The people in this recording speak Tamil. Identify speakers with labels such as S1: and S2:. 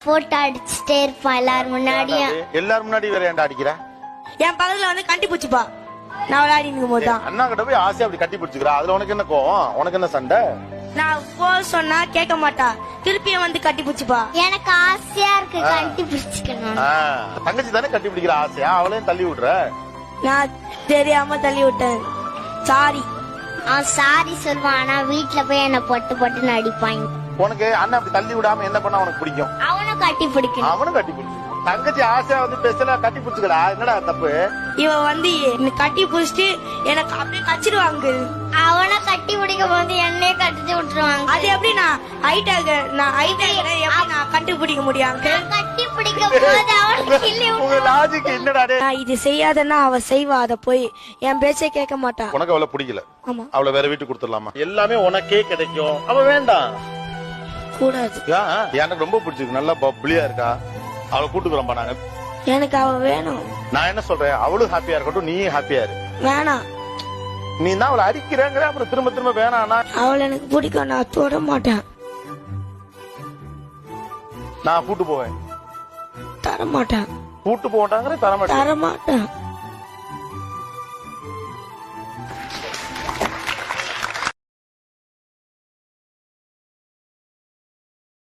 S1: போட்டோ அடிச்சுட்டே இருப்பான் எல்லாரும் முன்னாடியும்.
S2: எல்லாரும் முன்னாடி வேற ஏன்டா அடிக்கிற?
S3: என் பக்கத்துல வந்து கட்டி பூச்சிப்பா நான் விளையாடி இருக்கும் போதுதான்.
S2: அண்ணா கிட்ட போய் ஆசையா அப்படி கட்டி பிடிச்சுக்கிறா, அதுல உனக்கு என்ன கோவம்? உனக்கு என்ன சண்டை?
S3: நான் போ சொன்னா கேட்க மாட்டா, திருப்பியும் வந்து கட்டி பூச்சிப்பா.
S1: எனக்கு ஆசையா இருக்கு கட்டி பிடிச்சுக்கணும்.
S2: தங்கச்சி தானே கட்டி பிடிக்கிற ஆசையா, அவளையும் தள்ளி விடுற.
S3: நான் தெரியாம தள்ளி விட்டேன், சாரி.
S1: அவன் சாரி சொல்லுவான், ஆனா வீட்டுல போய் என்ன பொட்டு பொட்டு நடிப்பாங்க.
S2: உனக்கு அண்ணன் அப்படி தள்ளி விடாம என்ன பண்ணா உனக்கு பிடிக்கும்?
S1: அவனும் கட்டி பிடிக்கணும்.
S2: அவனும் கட்டி பிடிச்சு. தங்கச்சி ஆசையா வந்து பேசல கட்டி பிடிச்சுக்கடா, என்னடா தப்பு?
S3: இவ வந்து கட்டி பிடிச்சிட்டு எனக்கு அப்படியே கச்சிடுவாங்க.
S1: அவனை கட்டி பிடிக்கும் போது என்னையே கட்டி விட்டுருவாங்க.
S3: அது எப்படி நான் கண்டுபிடிக்க முடியும்?
S1: கட்டி பிடிக்கும் போது அவனை கிள்ளி
S2: உங்க லாஜிக் என்னடா?
S3: நான் இது செய்யாதன்னா அவ செய்வா, அத போய் என் பேச்சே கேட்க மாட்டான்.
S2: உனக்கு அவளை பிடிக்கல,
S3: ஆமா.
S2: அவளை வேற வீட்டுக்கு கொடுத்துடலாமா? எல்லாமே உனக்கே கிடைக்கும், அவ வேண்டாம்.
S3: கூடாது.
S2: எனக்கு ரொம்ப பிடிச்சிருக்கு, நல்லா பப்ளியா இருக்கா, அவளை கூட்டுக்கிறோம்பா நாங்க.
S3: எனக்கு அவ வேணும்.
S2: நான் என்ன சொல்றேன், அவளும் ஹாப்பியா இருக்கட்டும், நீயும் ஹாப்பியா இரு.
S3: வேணாம்,
S2: நீ தான் அவளை அடிக்கிறேங்கிற, அப்புறம் திரும்ப திரும்ப வேணாம்னா?
S3: அவளை எனக்கு பிடிக்கும், நான் தொட மாட்டேன்.
S2: நான் கூட்டு போவேன்,
S3: தர மாட்டேன்.
S2: கூட்டு போட்டாங்கிற தர மாட்டேன்.
S3: தர மாட்டேன்.